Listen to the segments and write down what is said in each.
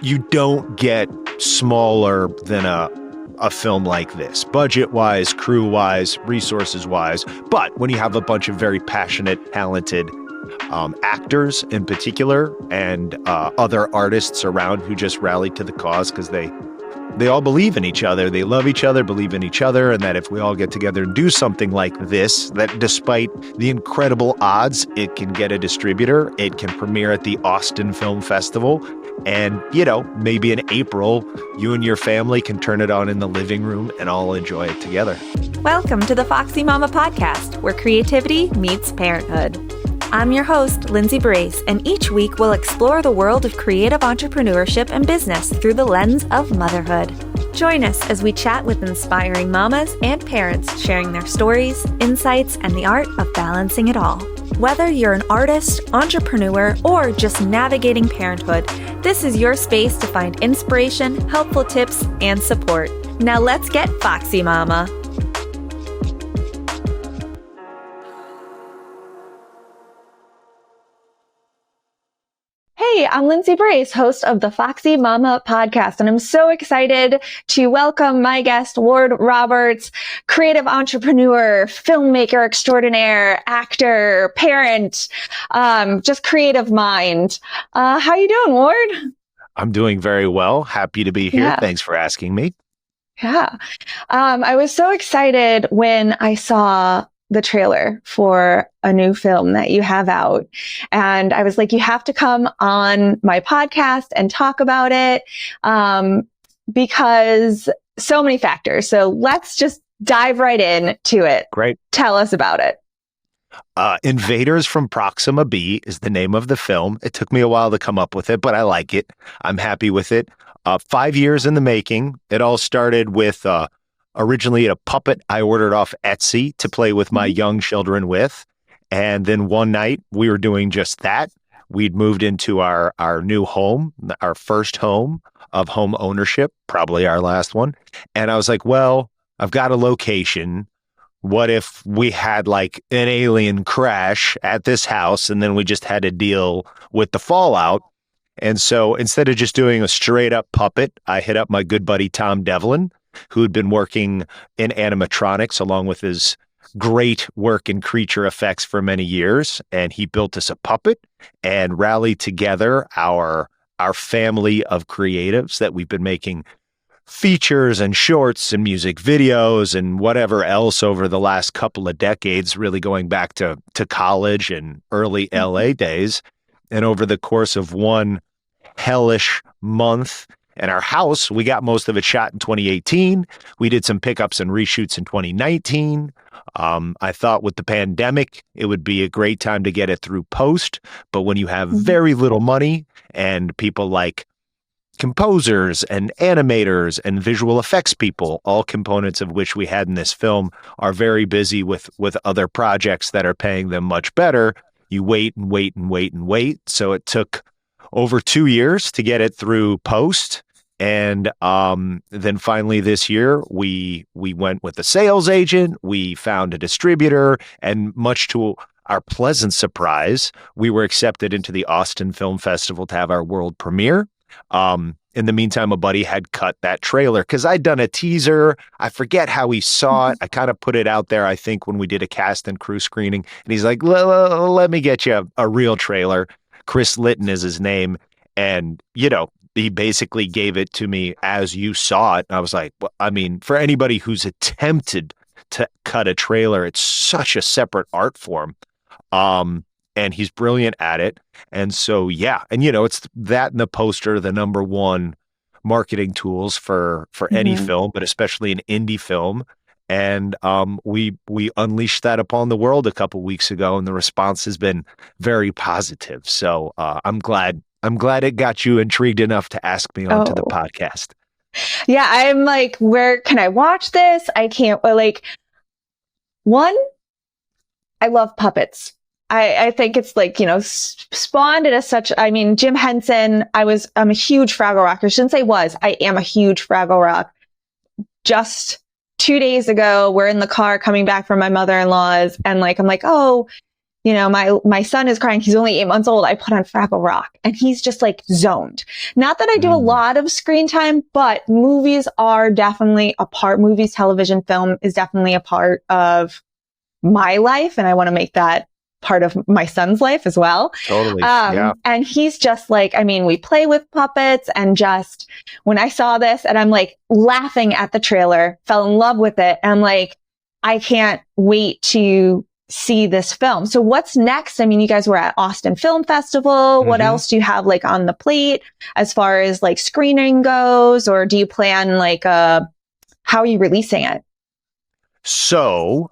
you don't get smaller than a film like this, budget-wise, crew-wise, resources-wise. But when you have a bunch of very passionate, talented actors in particular, and other artists around who just rallied to the cause because they all believe in each other. They love each other, believe in each other, and that if we all get together and do something like this, that despite the incredible odds, it can get a distributor, it can premiere at the Austin Film Festival, and, maybe in April, you and your family can turn it on in the living room and all enjoy it together. Welcome to the Foxy Mama podcast, where creativity meets parenthood. I'm your host, Lindsay Barrasse, and each week we'll explore the world of creative entrepreneurship and business through the lens of motherhood. Join us as we chat with inspiring mamas and parents sharing their stories, insights, and the art of balancing it all. Whether you're an artist, entrepreneur, or just navigating parenthood, this is your space to find inspiration, helpful tips, and support. Now let's get Foxy Mama. Hey, I'm Lindsay Barrasse, host of the Foxy Mama podcast, and I'm so excited to welcome my guest, Ward Roberts, creative entrepreneur, filmmaker extraordinaire, actor, parent, just creative mind. How you doing, Ward? I'm doing very well. Happy to be here. Yeah. Thanks for asking me. Yeah. I was so excited when I saw the trailer for a new film that you have out. And I was like, you have to come on my podcast and talk about it, because so many factors. So let's just dive right into it. Great. Tell us about it. Invaders from Proxima B is the name of the film. It took me a while to come up with it, but I like it. I'm happy with it. 5 years in the making. It all started with originally a puppet I ordered off Etsy to play with my young children with. And then one night we were doing just that. We'd moved into our new home, our first home of home ownership, probably our last one. And I was like, well, I've got a location. What if we had like an alien crash at this house and then we just had to deal with the fallout? And so instead of just doing a straight up puppet, I hit up my good buddy, Tom Devlin, who'd been working in animatronics along with his great work in creature effects for many years. And he built us a puppet and rallied together our family of creatives that we've been making features and shorts and music videos and whatever else over the last couple of decades, really going back to college and early LA days. And over the course of one hellish month, and our house, we got most of it shot in 2018. We did some pickups and reshoots in 2019. I thought with the pandemic, it would be a great time to get it through post. But when you have very little money and people like composers and animators and visual effects people, all components of which we had in this film, are very busy with other projects that are paying them much better, you wait and wait and wait and wait. So it took over 2 years to get it through post. And then finally this year, we went with a sales agent, we found a distributor, and much to our pleasant surprise, we were accepted into the Austin Film Festival to have our world premiere. In the meantime, a buddy had cut that trailer because I'd done a teaser. I forget how he saw it. I kind of put it out there, I think, when we did a cast and crew screening. And he's like, let me get you a real trailer. Chris Litton is his name. And, he basically gave it to me as you saw it. And I was like, well, I mean, for anybody who's attempted to cut a trailer, it's such a separate art form. And he's brilliant at it. And so, yeah. And, it's that and the poster, the number one marketing tools for any film, but especially an indie film. And we unleashed that upon the world a couple weeks ago, and the response has been very positive. So I'm glad it got you intrigued enough to ask me onto the podcast. Yeah, I'm like, where can I watch this? I can't, one, I love puppets. I think it's like, spawned it as such. I mean, Jim Henson, I'm a huge Fraggle Rocker. I shouldn't say I am a huge Fraggle Rock. Just 2 days ago, we're in the car coming back from my mother-in-law's, and I'm like, oh, my son is crying. He's only 8 months old. I put on Fraggle Rock and he's just like zoned. Not that I do a lot of screen time, but movies are definitely a part. Movies, television, film is definitely a part of my life. And I want to make that part of my son's life as well. Totally. Yeah. And he's just like, we play with puppets, and just when I saw this and I'm like laughing at the trailer, fell in love with it. And I'm like, I can't wait to see this film. So what's next? You guys were at Austin Film Festival. What else do you have like on the plate as far as like screening goes, or do you plan like, how are you releasing it? So,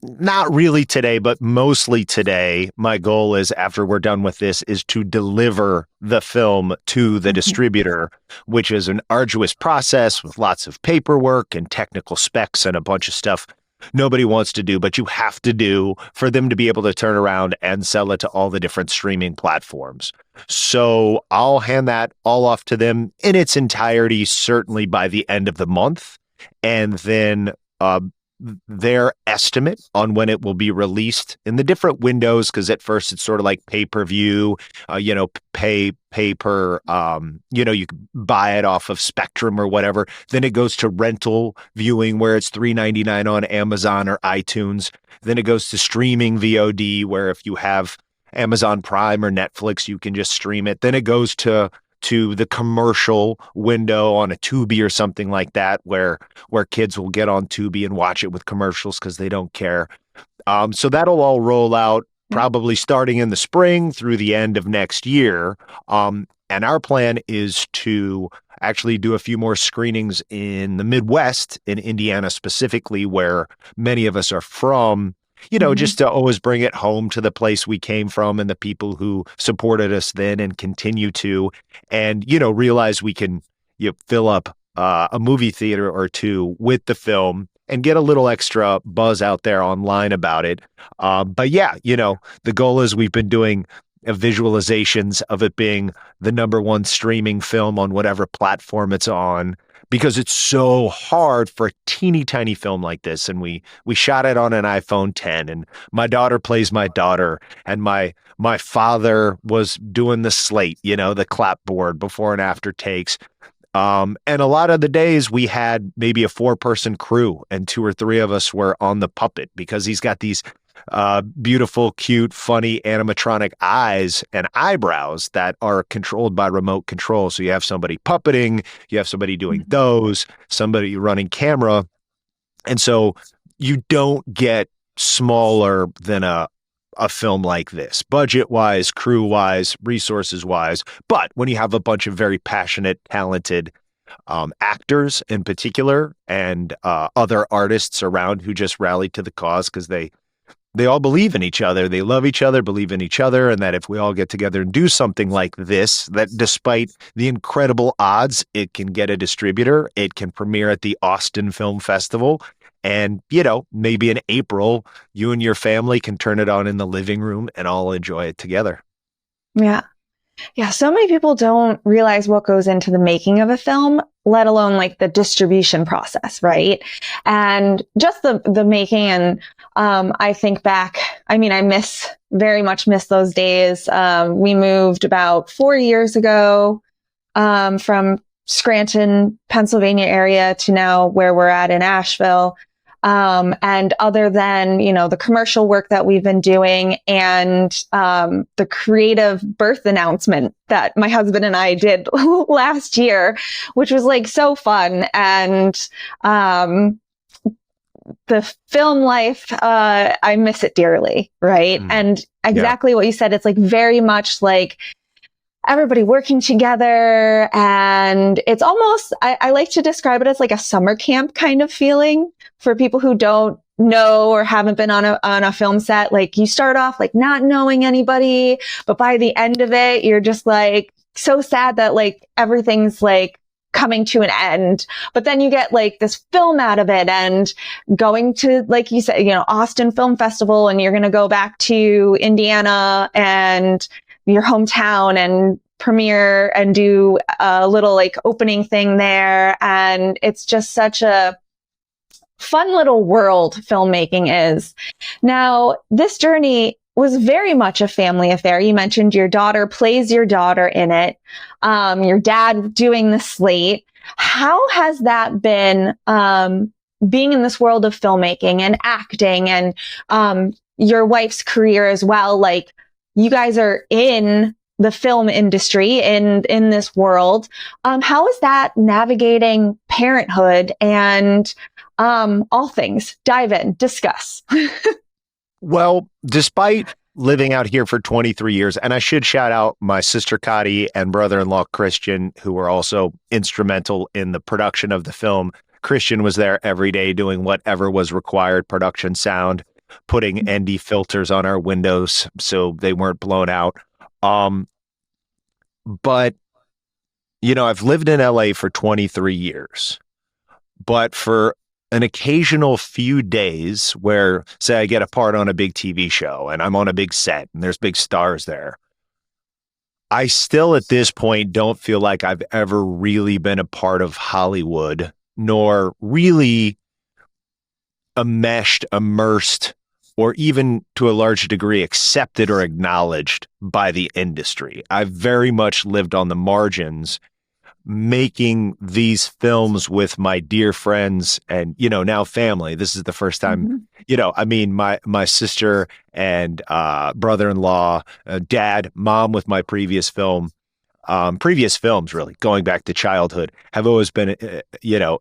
not really today, but mostly today, my goal is, after we're done with this, is to deliver the film to the distributor, which is an arduous process with lots of paperwork and technical specs and a bunch of stuff nobody wants to do, but you have to do for them to be able to turn around and sell it to all the different streaming platforms. So I'll hand that all off to them in its entirety, certainly by the end of the month. And then their estimate on when it will be released in the different windows, because at first it's sort of like pay-per-view, pay per, you can buy it off of Spectrum or whatever. Then it goes to rental viewing, where it's $3.99 on Amazon or iTunes. Then it goes to streaming VOD, where if you have Amazon Prime or Netflix, you can just stream it. Then it goes to the commercial window on a Tubi or something like that, where kids will get on Tubi and watch it with commercials because they don't care. So that'll all roll out probably starting in the spring through the end of next year. And our plan is to actually do a few more screenings in the Midwest, in Indiana specifically, where many of us are from, just to always bring it home to the place we came from and the people who supported us then and continue to, and, realize we can fill up a movie theater or two with the film and get a little extra buzz out there online about it. But yeah, the goal is, we've been doing visualizations of it being the #1 streaming film on whatever platform it's on, because it's so hard for a teeny tiny film like this. And we shot it on an iPhone 10, and my daughter plays my daughter, and my father was doing the slate, the clapboard before and after takes. And a lot of the days we had maybe a 4-person crew, and 2 or 3 of us were on the puppet, because he's got these beautiful, cute, funny animatronic eyes and eyebrows that are controlled by remote control. So you have somebody puppeting, you have somebody doing those, somebody running camera. And so you don't get smaller than a film like this, budget-wise, crew-wise, resources-wise. But when you have a bunch of very passionate, talented actors in particular, and other artists around who just rallied to the cause because they all believe in each other. They love each other, believe in each other, and that if we all get together and do something like this, that despite the incredible odds, it can get a distributor, it can premiere at the Austin Film Festival, and, maybe in April, you and your family can turn it on in the living room and all enjoy it together. Yeah. Yeah. So many people don't realize what goes into the making of a film, let alone like the distribution process, right? And just the making. And I think back, I very much miss those days. We moved about 4 years ago from Scranton, Pennsylvania area to now where we're at in Asheville. And other than, the commercial work that we've been doing and the creative birth announcement that my husband and I did last year, which was like so fun. And the film life, I miss it dearly, right? And exactly what you said, it's like very much like everybody working together, and it's almost, I like to describe it as like a summer camp kind of feeling for people who don't know or haven't been on a film set. Like you start off like not knowing anybody, but by the end of it, you're just like so sad that like everything's like coming to an end, but then you get like this film out of it, and going to, like you said, Austin Film Festival, and you're going to go back to Indiana and your hometown and premiere and do a little like opening thing there. And it's just such a fun little world filmmaking is. Now, this journey was very much a family affair. You mentioned your daughter plays your daughter in it. Your dad doing the slate. How has that been, being in this world of filmmaking and acting and, your wife's career as well? Like, you guys are in the film industry in this world. How is that navigating parenthood and, all things? Dive in, discuss. Well, despite living out here for 23 years, and I should shout out my sister Cotty and brother-in-law Christian, who were also instrumental in the production of the film. Christian was there every day doing whatever was required, production sound, putting ND filters on our windows so they weren't blown out. But, I've lived in LA for 23 years, but for an occasional few days where, say, I get a part on a big TV show and I'm on a big set and there's big stars there, I still at this point don't feel like I've ever really been a part of Hollywood, nor really immersed, or even to a large degree accepted or acknowledged by the industry. I've very much lived on the margins, making these films with my dear friends and, now family. This is the first time, my sister and brother-in-law, dad, mom with my previous films, really going back to childhood, have always been,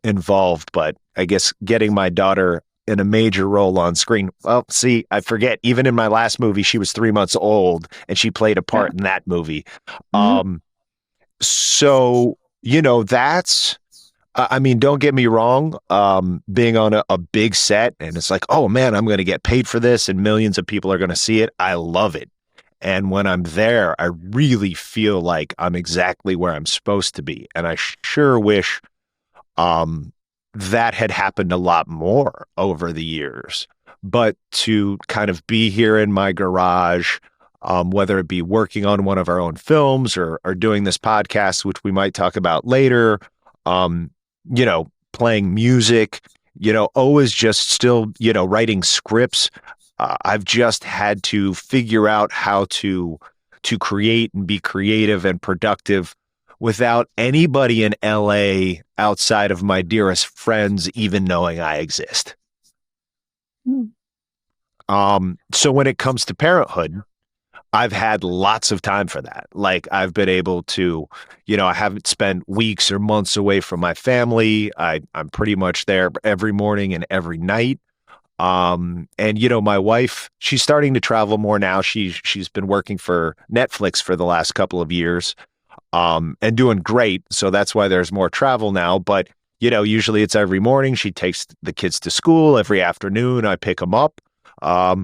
involved. But I guess getting my daughter in a major role on screen. Well, see, I forget, even in my last movie, she was 3 months old and she played a part in that movie. So, that's, don't get me wrong. Being on a big set and it's like, oh man, I'm going to get paid for this and millions of people are going to see it. I love it. And when I'm there, I really feel like I'm exactly where I'm supposed to be. And I sure wish, that had happened a lot more over the years. But to kind of be here in my garage, whether it be working on one of our own films or doing this podcast, which we might talk about later, playing music, always just still, writing scripts. I've just had to figure out how to create and be creative and productive without anybody in LA outside of my dearest friends even knowing I exist. So when it comes to parenthood, I've had lots of time for that. Like, I've been able to, I haven't spent weeks or months away from my family. I'm pretty much there every morning and every night. And my wife, she's starting to travel more now. She's been working for Netflix for the last couple of years. And doing great. So that's why there's more travel now. But, usually it's every morning. She takes the kids to school. Every afternoon, I pick them up. A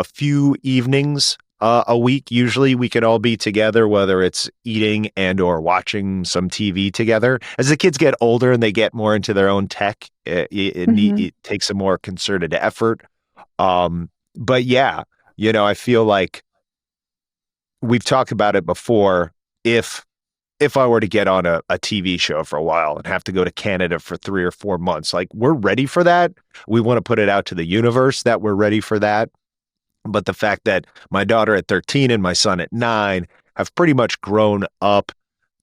few evenings a week, usually we can all be together, whether it's eating and or watching some TV together. As the kids get older and they get more into their own tech, it takes a more concerted effort. But yeah, I feel like we've talked about it before. If I were to get on a TV show for a while and have to go to Canada for 3 or 4 months, like, we're ready for that. We want to put it out to the universe that we're ready for that. But the fact that my daughter at 13 and my son at 9 have pretty much grown up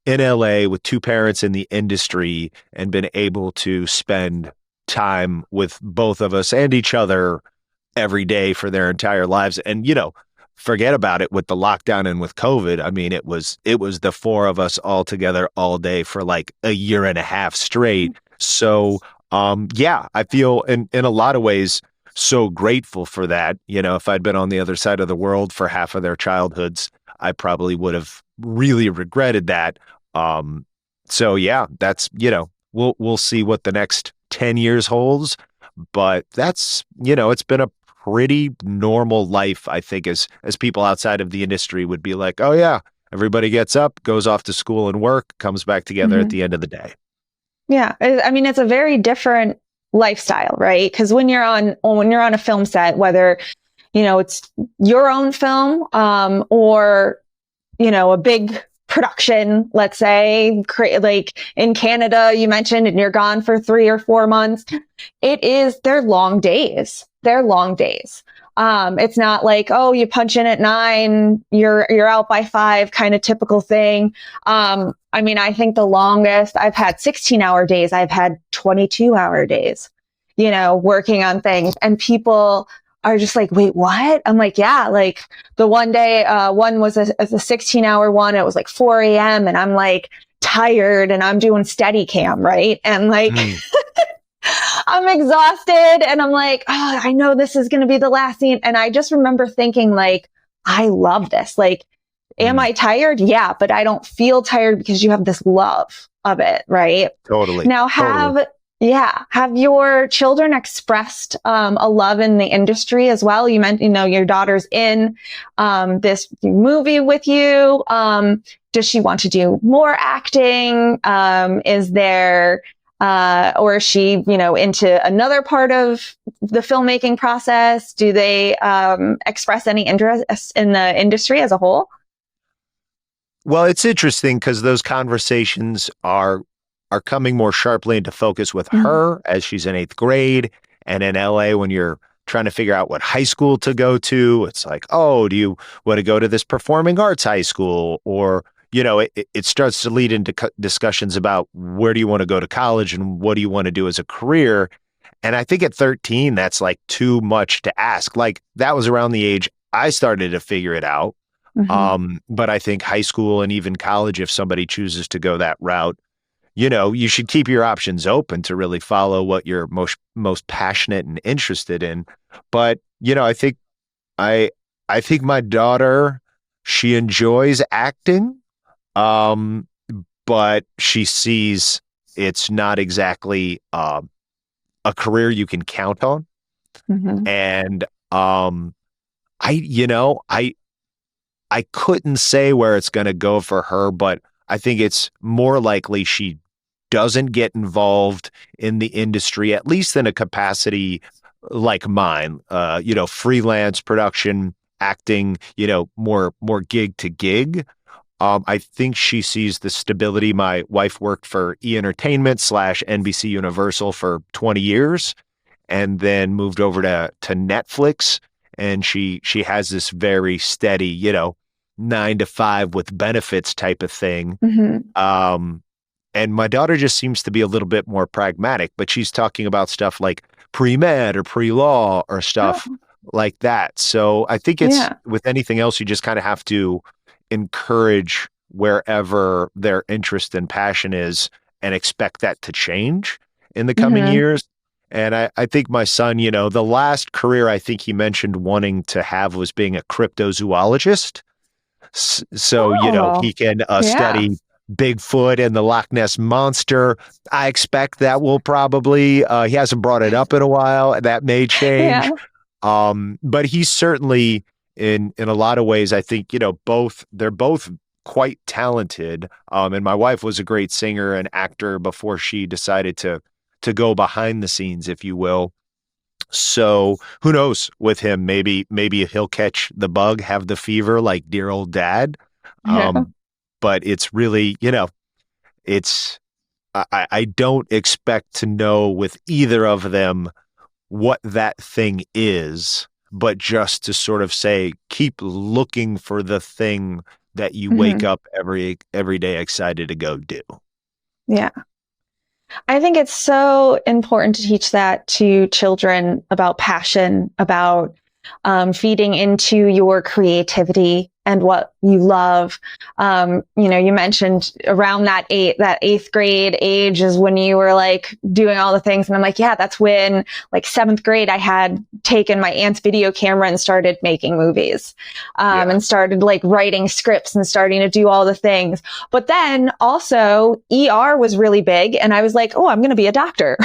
in LA with 2 parents in the industry and been able to spend time with both of us and each other every day for their entire lives. And, forget about it with the lockdown and with COVID. I mean, it was the 4 of us all together all day for like a year and a half straight. So, I feel in a lot of ways so grateful for that. If I'd been on the other side of the world for half of their childhoods, I probably would have really regretted that. So yeah, that's, we'll see what the next 10 years holds, but that's, it's been a pretty normal life, I think, as people outside of the industry would be like, oh yeah, everybody gets up, goes off to school and work, comes back together at the end of the day. Yeah. I mean, it's a very different lifestyle, right? Because when you're on a film set, whether, it's your own film, or, a big production, let's say, like in Canada, you mentioned, and you're gone for 3 or 4 months. They're long days. They're long days. It's not like, oh, you punch in at 9, you're out by 5 kind of typical thing. I mean, I think the longest I've had 16-hour days, I've had 22-hour days, working on things, and people are just like, wait, what? I'm like, yeah, like the one day, one was a 16-hour one. It was like 4 a.m. and I'm like tired and I'm doing steady cam. Right. And like, I'm exhausted and I'm like, oh, I know this is going to be the last scene. And I just remember thinking like, I love this. Like, am I tired? Yeah, but I don't feel tired because you have this love of it. Right. Totally. Now have your children expressed a love in the industry as well? You mentioned, your daughter's in this movie with you. Does she want to do more acting? Is there, or is she, into another part of the filmmaking process? Do they express any interest in the industry as a whole? Well, it's interesting because those conversations are coming more sharply into focus with her as she's in 8th grade, and in LA when you're trying to figure out what high school to go to. It's like, oh, do you want to go to this performing arts high school? Or, it starts to lead into discussions about where do you want to go to college and what do you want to do as a career? And I think at 13, that's like too much to ask. Like that was around the age I started to figure it out. But I think high school and even college, if somebody chooses to go that route, you should keep your options open to really follow what you're most passionate and interested in. But, I think my daughter, she enjoys acting, but she sees it's not exactly a career you can count on. And I couldn't say where it's going to go for her, but I think it's more likely she doesn't get involved in the industry, at least in a capacity like mine, freelance production, acting, more gig to gig. I think she sees the stability. My wife worked for E! Entertainment / NBC Universal for 20 years and then moved over to Netflix. And she has this very steady, 9 to 5 with benefits type of thing. And my daughter just seems to be a little bit more pragmatic, but she's talking about stuff like pre-med or pre-law or stuff like that. So I think it's with anything else, you just kind of have to encourage wherever their interest and passion is and expect that to change in the coming years. And I think my son, the last career I think he mentioned wanting to have was being a cryptozoologist. So, he can study Bigfoot and the Loch Ness Monster. I expect that will probably, he hasn't brought it up in a while. That may change. But he's certainly in a lot of ways, I think, they're both quite talented. And my wife was a great singer and actor before she decided to go behind the scenes, if you will. So who knows with him, maybe he'll catch the bug, have the fever like dear old dad. But it's really, I don't expect to know with either of them what that thing is, but just to sort of say, keep looking for the thing that you wake up every day excited to go do. Yeah. I think it's so important to teach that to children about passion, about feeding into your creativity and what you love. You mentioned around that 8th grade age is when you were like doing all the things. And I'm like, yeah, that's when like 7th grade, I had taken my aunt's video camera and started making movies, and started like writing scripts and starting to do all the things. But then also ER was really big. And I was like, oh, I'm going to be a doctor.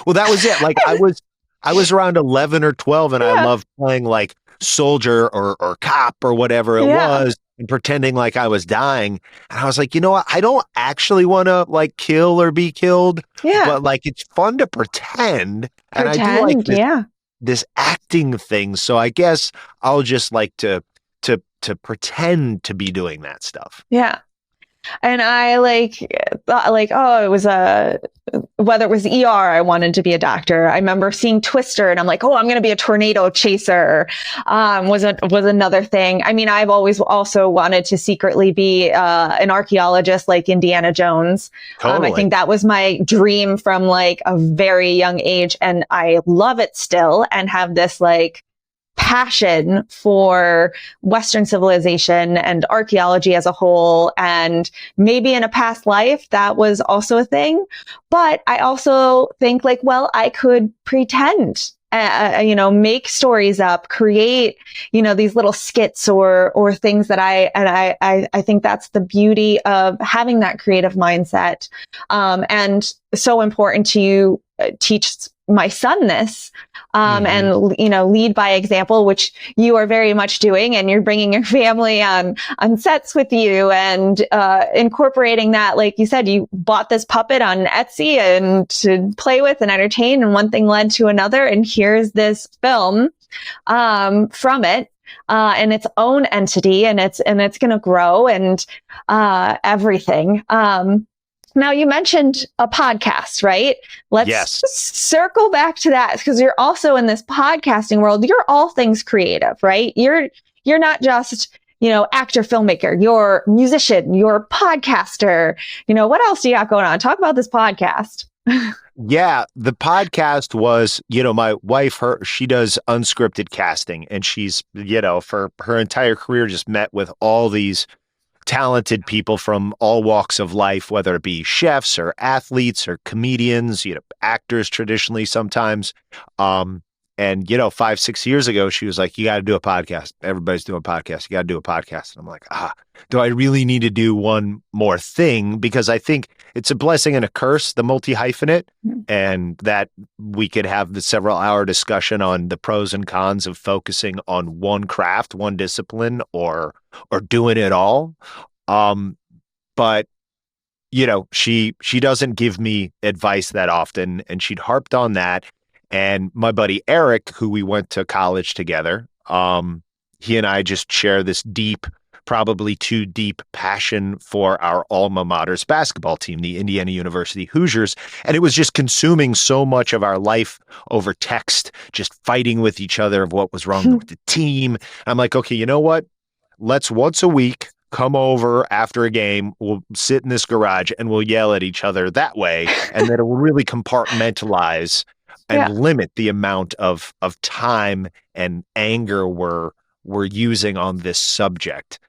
Well, that was it. Like I was around 11 or 12 and I loved playing like soldier or cop or whatever it was and pretending like I was dying. And I was like, what? I don't actually want to like kill or be killed, but like it's fun to pretend. And I do like this acting thing. So I guess I'll just like to to pretend to be doing that stuff. Yeah. And I thought oh, it was whether it was ER, I wanted to be a doctor. I remember seeing Twister and I'm like, oh, I'm going to be a tornado chaser. Was another thing. I mean, I've always also wanted to secretly be an archaeologist like Indiana Jones. Totally. I think that was my dream from like a very young age. And I love it still and have this like passion for Western civilization and archaeology as a whole. And maybe in a past life, that was also a thing. But I also think like, well, I could pretend, make stories up, create, these little skits or things that I think that's the beauty of having that creative mindset. And so important to teach my son this, and, lead by example, which you are very much doing, and you're bringing your family on sets with you and, incorporating that. Like you said, you bought this puppet on Etsy and to play with and entertain, and one thing led to another. And here's this film, from it. And its own entity, and it's going to grow and, everything. Now you mentioned a podcast, right? Let's circle back to that, because you're also in this podcasting world. You're all things creative, right? You're not just, actor, filmmaker, you're musician, you're podcaster. What else do you got going on? Talk about this podcast. Yeah, the podcast was, my wife, she does unscripted casting, and she's, for her entire career just met with all these talented people from all walks of life, whether it be chefs or athletes or comedians, actors traditionally sometimes. And 5-6 years ago, she was like, you got to do a podcast. Everybody's doing a podcast. You got to do a podcast. And I'm like, do I really need to do one more thing? Because I think it's a blessing and a curse, the multi-hyphenate, and that we could have the several-hour discussion on the pros and cons of focusing on one craft, one discipline, or doing it all. But she doesn't give me advice that often, and she'd harped on that. And my buddy Eric, who we went to college together, he and I just share this deep, probably too deep passion for our alma mater's basketball team, the Indiana University Hoosiers. And it was just consuming so much of our life over text, just fighting with each other of what was wrong with the team. I'm like, okay, you know what? Let's once a week come over after a game. We'll sit in this garage and we'll yell at each other that way. And then it will really compartmentalize and limit the amount of time and anger we're using on this subject.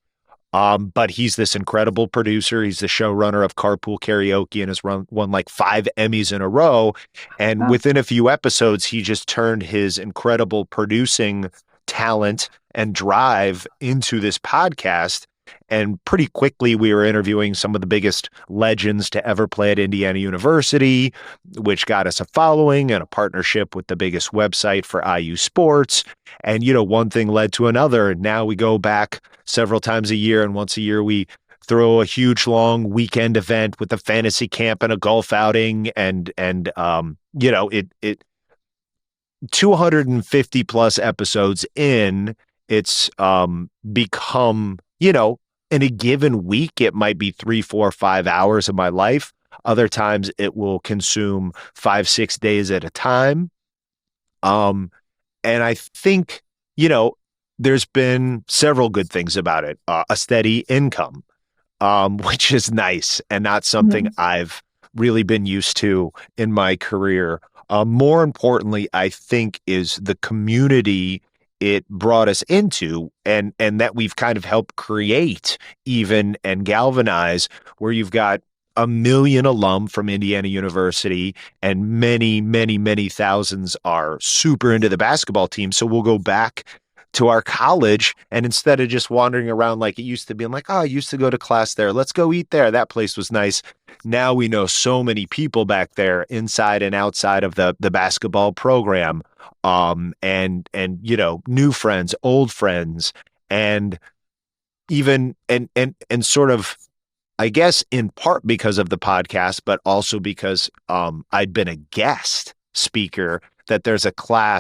But he's this incredible producer. He's the showrunner of Carpool Karaoke and has won like 5 Emmys in a row. And within a few episodes, he just turned his incredible producing talent and drive into this podcast. And pretty quickly, we were interviewing some of the biggest legends to ever play at Indiana University, which got us a following and a partnership with the biggest website for IU sports. And, one thing led to another. And now we go back several times a year. And once a year, we throw a huge, long weekend event with a fantasy camp and a golf outing. And 250 plus episodes in, it's become, in a given week, it might be 3, 4, 5 hours of my life. Other times it will consume 5-6 days at a time. And I think, there's been several good things about it. A steady income, which is nice and not something I've really been used to in my career. More importantly, I think, is the community it brought us into, and that we've kind of helped create even and galvanize, where you've got 1 million alum from Indiana University and many, many, many thousands are super into the basketball team. So we'll go back to our college, and instead of just wandering around like it used to be, I'm like, I used to go to class there. Let's go eat there. That place was nice. Now we know so many people back there inside and outside of the basketball program. And new friends, old friends, and even, and sort of, I guess in part because of the podcast, but also because, I'd been a guest speaker that there's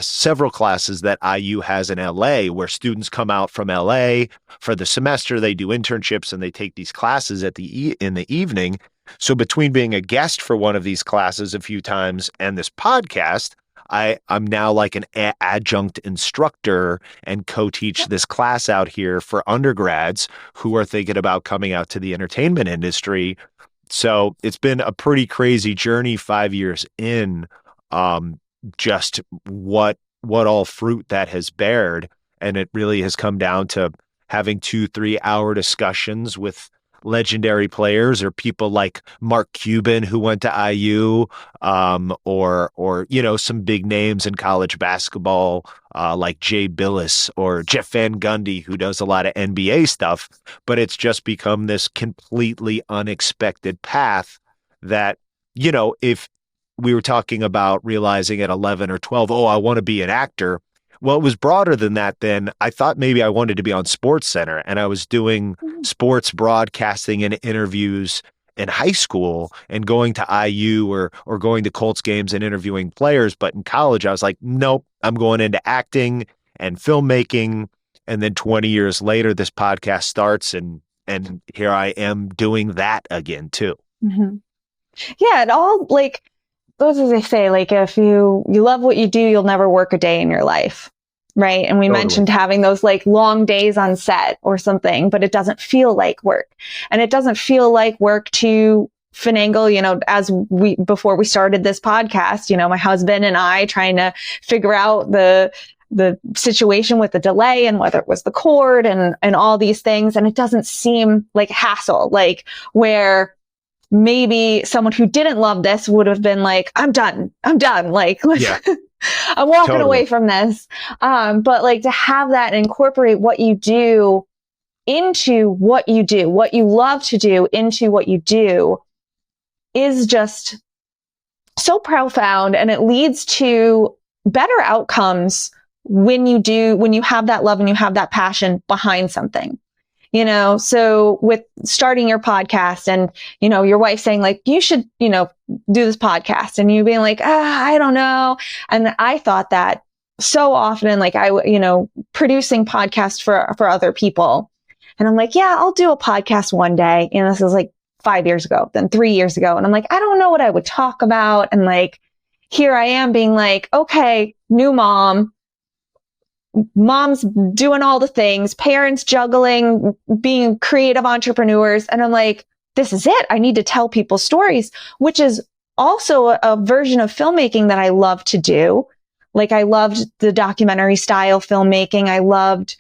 several classes that IU has in LA where students come out from LA for the semester, they do internships and they take these classes in the evening. So between being a guest for one of these classes a few times and this podcast, I'm now like an adjunct instructor and co-teach this class out here for undergrads who are thinking about coming out to the entertainment industry. So it's been a pretty crazy journey 5 years in, just what all fruit that has bared. And it really has come down to having 2-3 hour discussions with legendary players or people like Mark Cuban, who went to IU, or some big names in college basketball, like Jay Billis or Jeff Van Gundy, who does a lot of NBA stuff. But it's just become this completely unexpected path that, if we were talking about realizing at 11 or 12, I want to be an actor. Well, it was broader than that then. I thought maybe I wanted to be on SportsCenter, and I was doing sports broadcasting and interviews in high school and going to IU or going to Colts games and interviewing players. But in college, I was like, nope, I'm going into acting and filmmaking. And then 20 years later, this podcast starts and here I am doing that again too. Mm-hmm. Yeah, it all those as they say, like if you love what you do, you'll never work a day in your life. Right. And we mentioned having those like long days on set or something, but it doesn't feel like work. And it doesn't feel like work to finagle, before we started this podcast, my husband and I trying to figure out the situation with the delay and whether it was the cord and all these things. And it doesn't seem like hassle, like where maybe someone who didn't love this would have been like, I'm done. Like, yeah. I'm walking away from this. But like to have that and incorporate what you do into what you do, what you love to do into what you do is just so profound. And it leads to better outcomes when you have that love and you have that passion behind something. So with starting your podcast and, your wife saying like, you should, do this podcast and you being like, I don't know. And I thought that so often, like producing podcasts for other people. And I'm like, yeah, I'll do a podcast one day. This is like 5 years ago, then 3 years ago. And I'm like, I don't know what I would talk about. And like, here I am being like, okay, new mom's doing all the things, parents juggling, being creative entrepreneurs. And I'm like, this is it. I need to tell people stories, which is also a version of filmmaking that I love to do. Like I loved the documentary style filmmaking. I loved,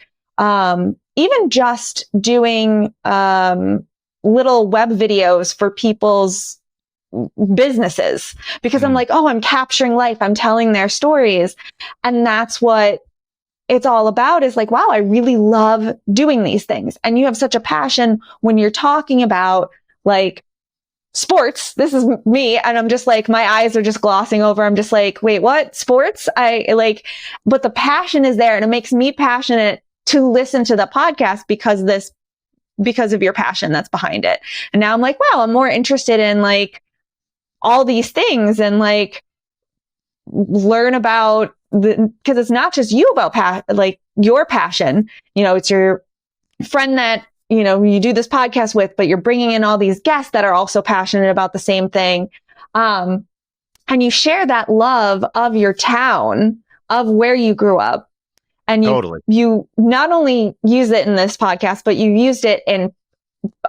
even just doing, little web videos for people's businesses because I'm like, I'm capturing life. I'm telling their stories. And that's what it's all about is like, wow, I really love doing these things. And you have such a passion when you're talking about like sports. This is me. And I'm just like, my eyes are just glossing over. I'm just like, wait, what? Sports? But the passion is there and it makes me passionate to listen to the podcast because of your passion that's behind it. And now I'm like, wow, I'm more interested in like all these things and like learn about because it's not just you about like your passion, it's your friend that, you do this podcast with, but you're bringing in all these guests that are also passionate about the same thing. And you share that love of your town, of where you grew up. And you not only use it in this podcast, but you used it in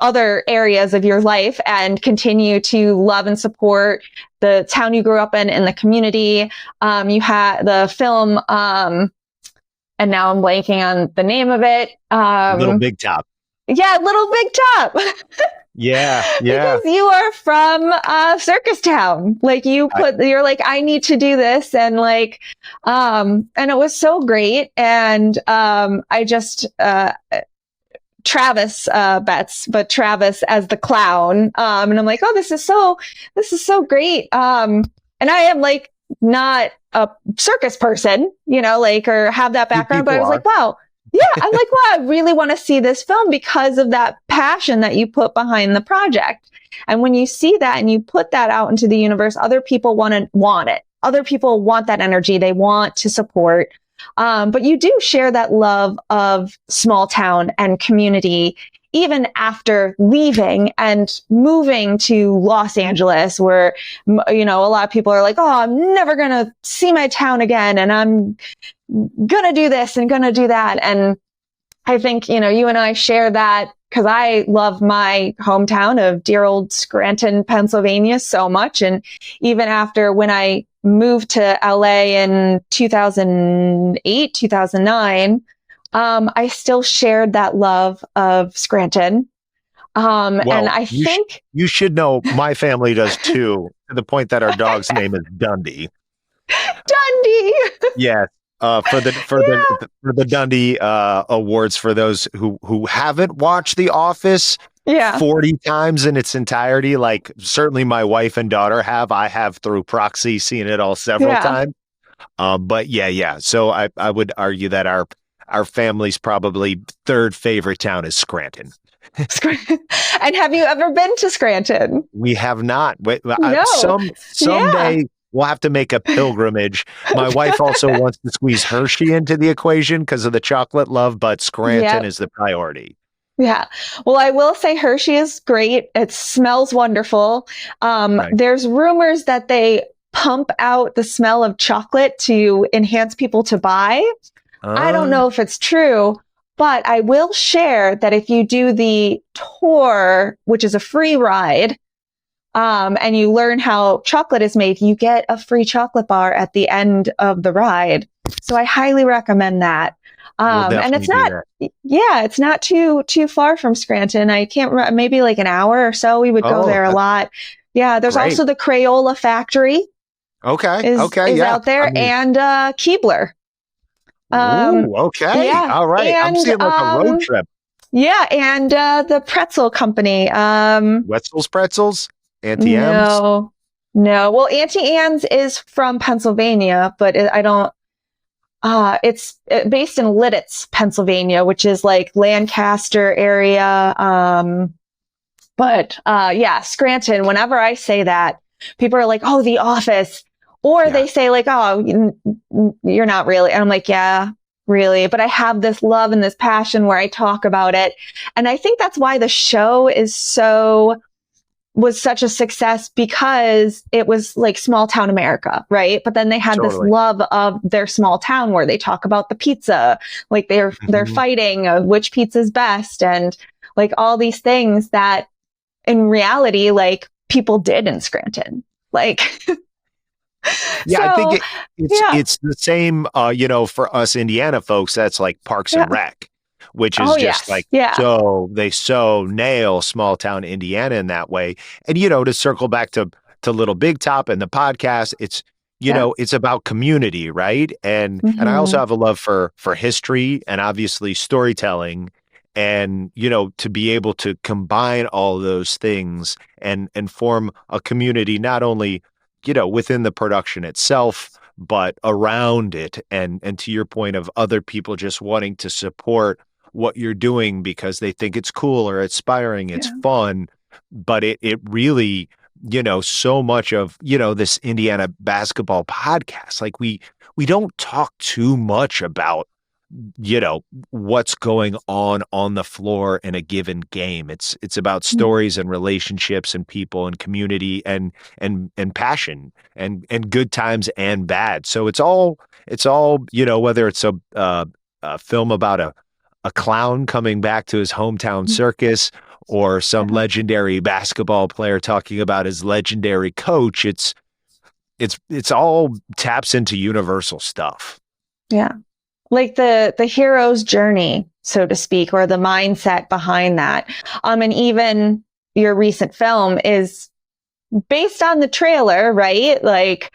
other areas of your life and continue to love and support the town you grew up in the community. You had the film, and now I'm blanking on the name of it. Little Big Top. Yeah, Little Big Top. Yeah. Because you are from Circus Town. Like you're like, I need to do this. And like, and it was so great. And I just Travis Betts, but Travis as the clown. And I'm like, oh, this is so great. And I am like not a circus person, or have that background, but I was like, wow. Yeah. I'm like, wow, I really want to see this film because of that passion that you put behind the project. And when you see that and you put that out into the universe, other people want it. other people want that energy. They want to support. But you do share that love of small town and community, even after leaving and moving to Los Angeles, where, a lot of people are like, oh, I'm never going to see my town again. And I'm going to do this and going to do that. And I think, you and I share that because I love my hometown of dear old Scranton, Pennsylvania so much. And even after when I moved to LA in 2008, 2009, I still shared that love of Scranton. And I think you should know my family does too, to the point that our dog's name is Dundee. Dundee. Yes. For the Dundee awards, for those who haven't watched The Office 40 times in its entirety, like certainly my wife and daughter have. I have through proxy seen it all several times. But so I would argue that our family's probably third favorite town is Scranton. And have you ever been to Scranton? We have not. No. Someday we'll have to make a pilgrimage. My wife also wants to squeeze Hershey into the equation because of the chocolate love, but Scranton is the priority. Yeah. Well, I will say Hershey is great. It smells wonderful. Right. There's rumors that they pump out the smell of chocolate to enhance people to buy. I don't know if it's true, but I will share that if you do the tour, which is a free ride, and you learn how chocolate is made, you get a free chocolate bar at the end of the ride. So I highly recommend that. And it's not too far from Scranton. I can't remember, maybe like an hour or so. We would go there a lot. Yeah. There's also the Crayola factory. Is out there, and Keebler. All right. And, I'm seeing like a road trip. Yeah, and the pretzel company. Wetzel's Pretzels? Auntie Anne's? No. Well, Auntie Anne's is from Pennsylvania, but it's based in Lidditz, Pennsylvania, which is like Lancaster area. But Scranton, whenever I say that, people are like, oh, The Office. Or they say like, oh, you're not really. And I'm like, yeah, really. But I have this love and this passion where I talk about it. And I think that's why the show was such a success, because it was like small town America, right? But then they had this love of their small town where they talk about the pizza, like they're fighting of which pizza's best, and like all these things that in reality, like people did in Scranton. Like, I think it's the same, for us Indiana folks, that's like Parks and Rec, which is so they nail small town Indiana in that way. And, to circle back to Little Big Top and the podcast, it's, it's about community, right? And I also have a love for history and obviously storytelling, and, to be able to combine all those things and form a community, not only within the production itself, but around it. And to your point of other people just wanting to support what you're doing because they think it's cool or inspiring, it's fun. But it really, so much of, this Indiana basketball podcast, like we don't talk too much about, what's going on the floor in a given game. It's about stories and relationships and people and community and passion and good times and bad. So it's all whether it's a film about a clown coming back to his hometown circus, or some legendary basketball player talking about his legendary coach, it's all taps into universal stuff. Yeah. Like the hero's journey, so to speak, or the mindset behind that. And even your recent film is based on the trailer, right? Like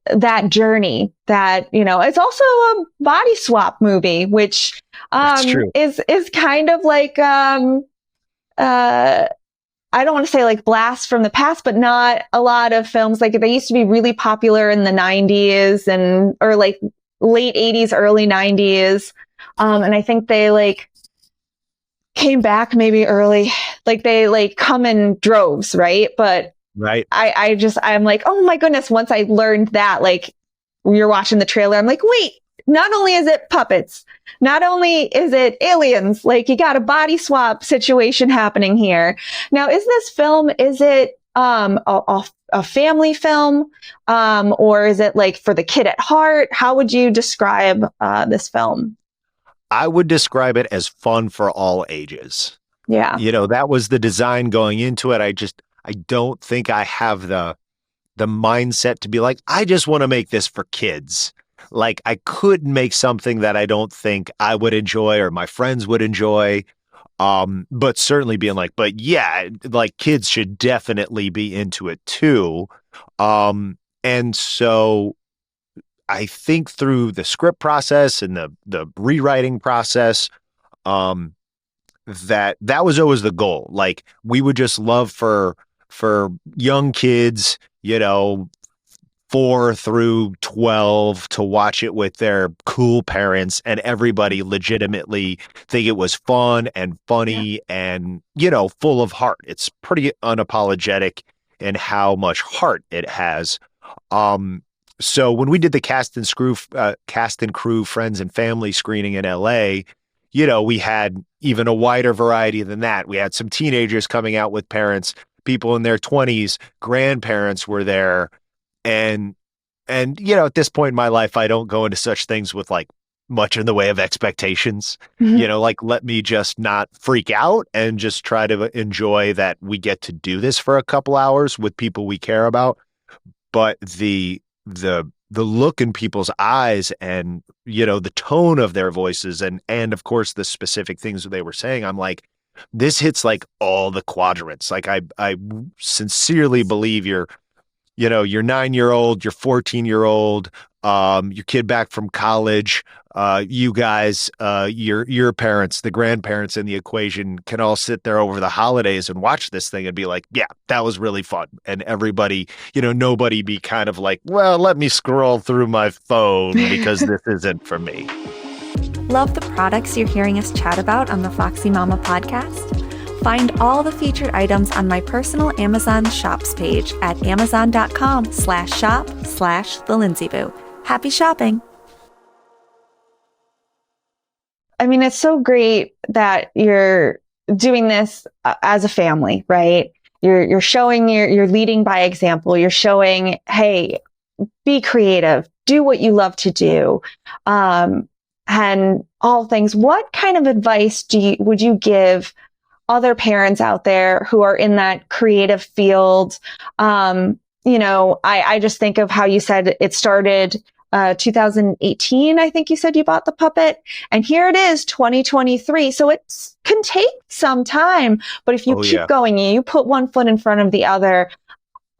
that journy that, it's also a body swap movie, which is kind of like I don't want to say like blast from the past, but not a lot of films. Like they used to be really popular in the 90s or like late 80s, early 90s. And I think they like came back maybe early, like they like come in droves, right? But Right. I'm like, oh my goodness. Once I learned that, like, you're watching the trailer, I'm like, wait, not only is it puppets, not only is it aliens, like you got a body swap situation happening here. Now, is this film, is it a family film, or is it like for the kid at heart? How would you describe this film? I would describe it as fun for all ages. Yeah. That was the design going into it. I don't think I have the mindset to be like, I just want to make this for kids. Like I could make something that I don't think I would enjoy or my friends would enjoy. But certainly being like, but yeah, like kids should definitely be into it too. And so I think through the script process and the rewriting process, um, that was always the goal. Like we would just love for young kids, 4 through 12 to watch it with their cool parents and everybody legitimately think it was fun and funny and, full of heart. It's pretty unapologetic in how much heart it has. So when we did the cast and crew friends and family screening in LA, we had even a wider variety than that. We had some teenagers coming out with parents, people in their 20s, grandparents were there. And at this point in my life, I don't go into such things with like much in the way of expectations, like let me just not freak out and just try to enjoy that we get to do this for a couple hours with people we care about. But the look in people's eyes and, the tone of their voices and of course the specific things that they were saying, I'm like, this hits like all the quadrants. Like I sincerely believe your 9-year-old, your 14-year-old, your kid back from college, you guys, your parents, the grandparents in the equation can all sit there over the holidays and watch this thing and be like, yeah, that was really fun. And everybody, nobody be kind of like, well, let me scroll through my phone because this isn't for me. Love the products you're hearing us chat about on the Foxy Mama podcast? Find all the featured items on my personal Amazon shops page at amazon.com/shop/The Lindsay Boo. Happy shopping. I mean, it's so great that you're doing this as a family, right? You're showing you're leading by example. You're showing, hey, be creative, do what you love to do. And all things. What kind of advice would you give other parents out there who are in that creative field? I just think of how you said it started 2018. I think you said you bought the puppet, and here it is 2023. So it can take some time, but if you keep going, you put one foot in front of the other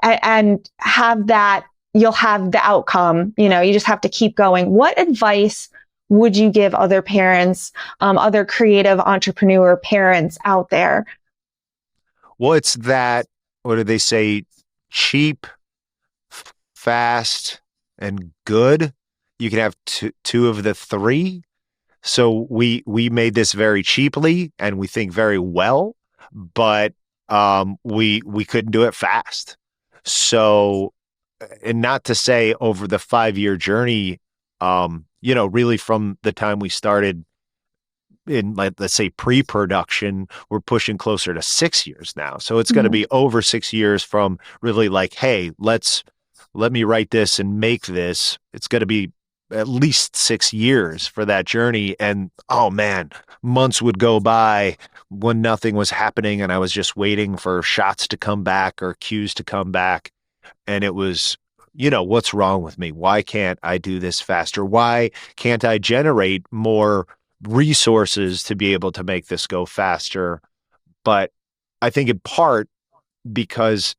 and have that, you'll have the outcome. You just have to keep going. What advice would you give other parents, other creative entrepreneur parents out there? Well, it's that, what do they say? Cheap, fast, and good. You can have two of the three. So we made this very cheaply and we think very well, but we couldn't do it fast. So, and not to say over the 5-year journey, really from the time we started in, like, let's say pre-production, we're pushing closer to 6 years now. So it's going to be over 6 years from really like, hey, let me write this and make this. It's going to be at least 6 years for that journey. And oh man, months would go by when nothing was happening and I was just waiting for shots to come back or cues to come back. And it was, what's wrong with me? Why can't I do this faster? Why can't I generate more resources to be able to make this go faster? But I think in part because,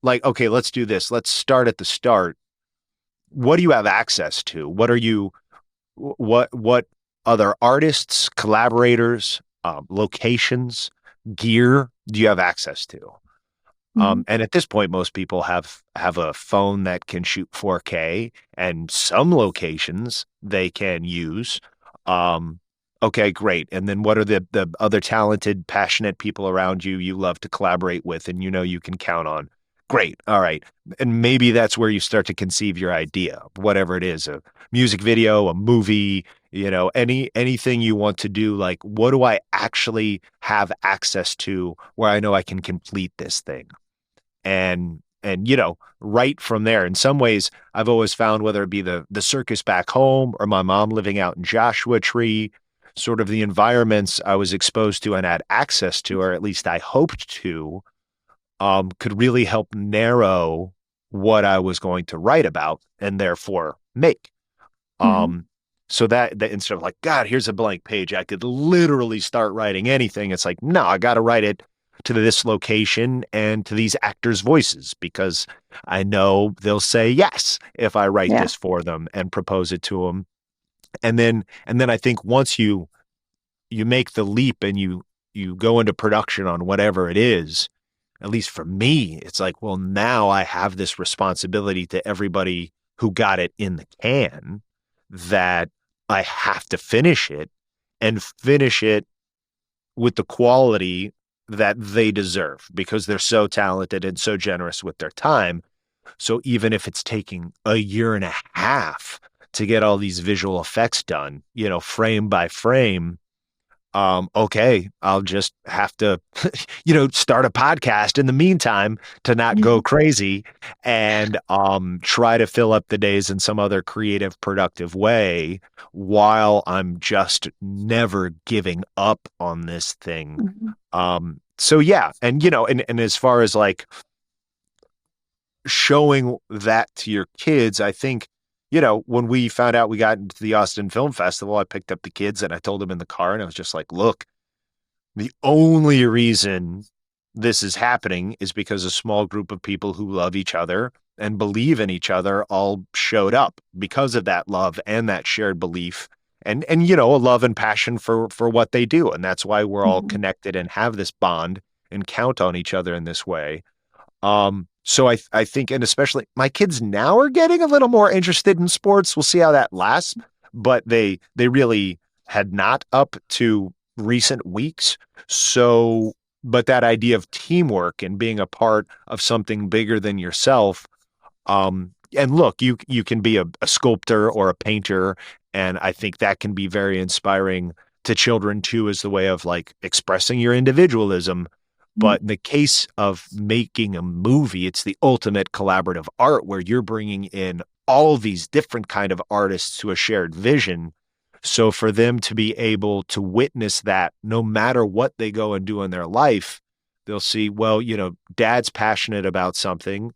like, okay, let's do this. Let's start at the start. What do you have access to? What other artists, collaborators, locations, gear do you have access to? And at this point, most people have a phone that can shoot 4K, and some locations they can use a Okay, great. And then what are the other talented, passionate people around you you love to collaborate with and you know you can count on? Great. All right. And maybe that's where you start to conceive your idea, whatever it is, a music video, a movie, anything you want to do. Like, what do I actually have access to where I know I can complete this thing? And right from there, in some ways, I've always found, whether it be the circus back home or my mom living out in Joshua Tree, sort of the environments I was exposed to and had access to, or at least I hoped to, could really help narrow what I was going to write about and therefore make. Mm-hmm. So that instead of like, God, here's a blank page, I could literally start writing anything. It's like, no, I got to write it to this location and to these actors' voices because I know they'll say yes if I write this for them and propose it to them. And then I think once you make the leap and you go into production on whatever it is, at least for me, it's like, well, now I have this responsibility to everybody who got it in the can that I have to finish it and finish it with the quality that they deserve because they're so talented and so generous with their time. So even if it's taking a year and a half to get all these visual effects done, frame by frame, okay, I'll just have to, start a podcast in the meantime to not go crazy and try to fill up the days in some other creative, productive way while I'm just never giving up on this thing. So yeah, and and as far as like showing that to your kids, I think, when we found out we got into the Austin Film Festival, I picked up the kids and I told them in the car and I was just like, look, the only reason this is happening is because a small group of people who love each other and believe in each other all showed up because of that love and that shared belief and a love and passion for what they do. And that's why we're all connected and have this bond and count on each other in this way. So I think, and especially my kids now are getting a little more interested in sports. We'll see how that lasts, but they really had not up to recent weeks. So, but that idea of teamwork and being a part of something bigger than yourself. And look, you can be a sculptor or a painter. And I think that can be very inspiring to children too, as the way of like expressing your individualism. But in the case of making a movie, it's the ultimate collaborative art where you're bringing in all these different kind of artists to a shared vision. So for them to be able to witness that no matter what they go and do in their life, they'll see, well, dad's passionate about something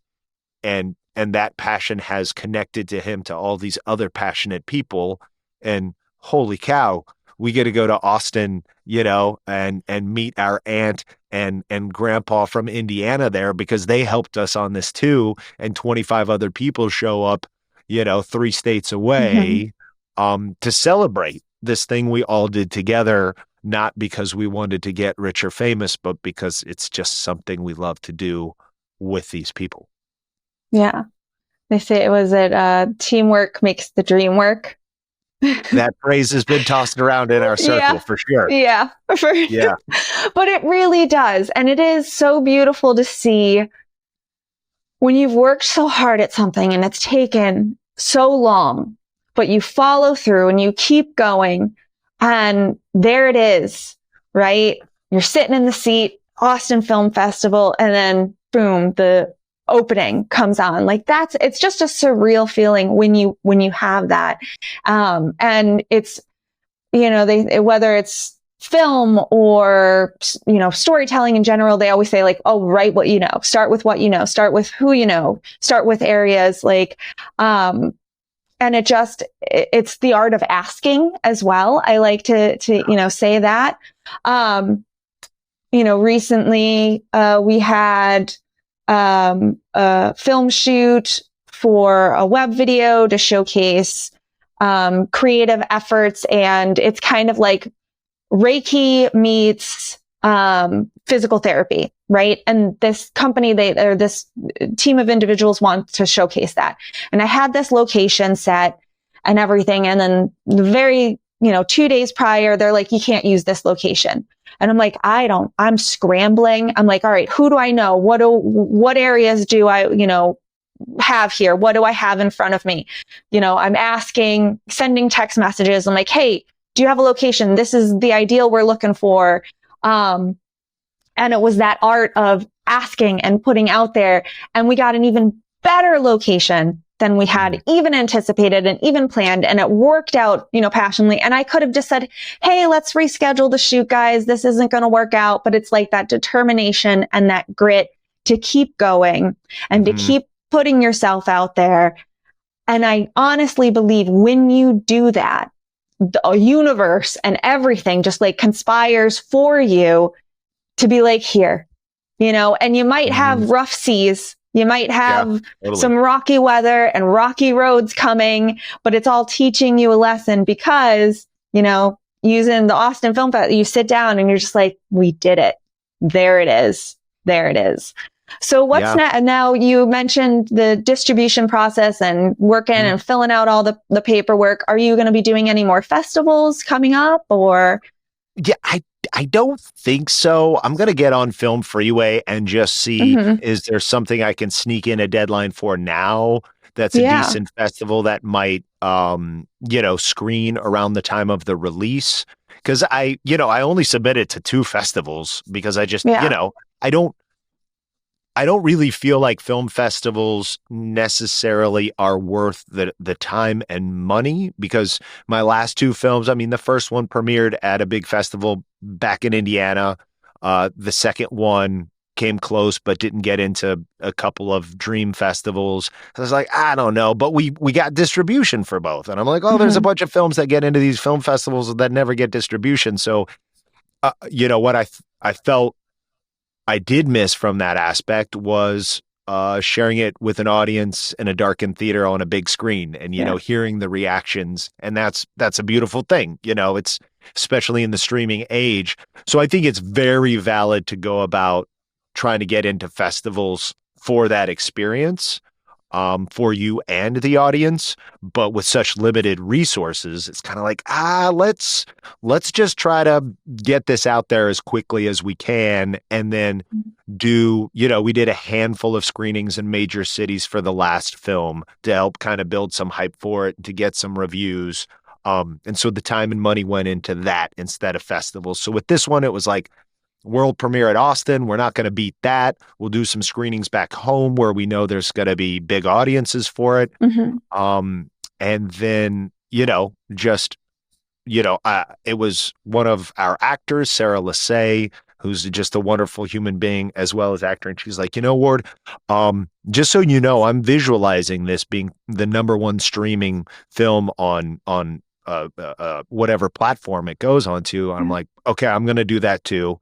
and that passion has connected to him to all these other passionate people. And holy cow, we get to go to Austin, and meet our aunt and grandpa from Indiana there because they helped us on this too. And 25 other people show up, 3 states away, to celebrate this thing we all did together, not because we wanted to get rich or famous, but because it's just something we love to do with these people. Yeah. They say teamwork makes the dream work. That phrase has been tossed around in our circle for sure. Yeah. Yeah. But it really does. And it is so beautiful to see when you've worked so hard at something and it's taken so long, but you follow through and you keep going and there it is, right? You're sitting in the seat, Austin Film Festival, and then boom, the opening comes on. Like it's just a surreal feeling when you have that. And it's, whether it's film or, storytelling in general, they always say like, oh, write what you know, start with what you know, start with who you know, start with areas like, and it's the art of asking as well. I like to say that, recently, we had, a film shoot for a web video to showcase creative efforts, and it's kind of like Reiki meets physical therapy, right? And this company, this team of individuals want to showcase that. And I had this location set and everything, and then the very 2 days prior, they're like, you can't use this location. And I'm like, I'm scrambling. I'm like, all right, who do I know? What areas do I, have here? What do I have in front of me? I'm sending text messages. I'm like, hey, do you have a location? This is the ideal we're looking for. And it was that art of asking and putting out there. And we got an even better location than we had even anticipated and even planned. And it worked out, passionately. And I could have just said, hey, let's reschedule the shoot, guys. This isn't going to work out. But it's like that determination and that grit to keep going and to keep putting yourself out there. And I honestly believe when you do that, the universe and everything just like conspires for you to be like, here, and you might have rough seas. You might have some rocky weather and rocky roads coming, but it's all teaching you a lesson because, using the Austin Film Festival, you sit down and you're just like, we did it. There it is. There it is. So what's next? Now you mentioned the distribution process and working and filling out all the paperwork. Are you going to be doing any more festivals coming up or? Yeah, I don't think so. I'm going to get on Film Freeway and just see, is there something I can sneak in a deadline for now that's a decent festival that might, screen around the time of the release? Because I only submitted to 2 festivals because I just, I don't really feel like film festivals necessarily are worth the time and money because my last 2 films, I mean, the first one premiered at a big festival back in Indiana. The second one came close, but didn't get into a couple of dream festivals. I was like, I don't know, but we got distribution for both. And I'm like, there's a bunch of films that get into these film festivals that never get distribution. So, what I felt I did miss from that aspect was sharing it with an audience in a darkened theater on a big screen and, hearing the reactions. And that's a beautiful thing. It's especially in the streaming age. So I think it's very valid to go about trying to get into festivals for that experience. For you and the audience, but with such limited resources, it's kind of like, let's just try to get this out there as quickly as we can. And then we did a handful of screenings in major cities for the last film to help kind of build some hype for it, to get some reviews. And so the time and money went into that instead of festivals. So with this one, it was like, world premiere at Austin. We're not going to beat that. We'll do some screenings back home where we know there's going to be big audiences for it. And then, it was one of our actors, Sarah Lassay, who's just a wonderful human being as well as actor. And she's like, Ward, just so you know, I'm visualizing this being the #1 streaming film on whatever platform it goes onto. And I'm like, okay, I'm going to do that too.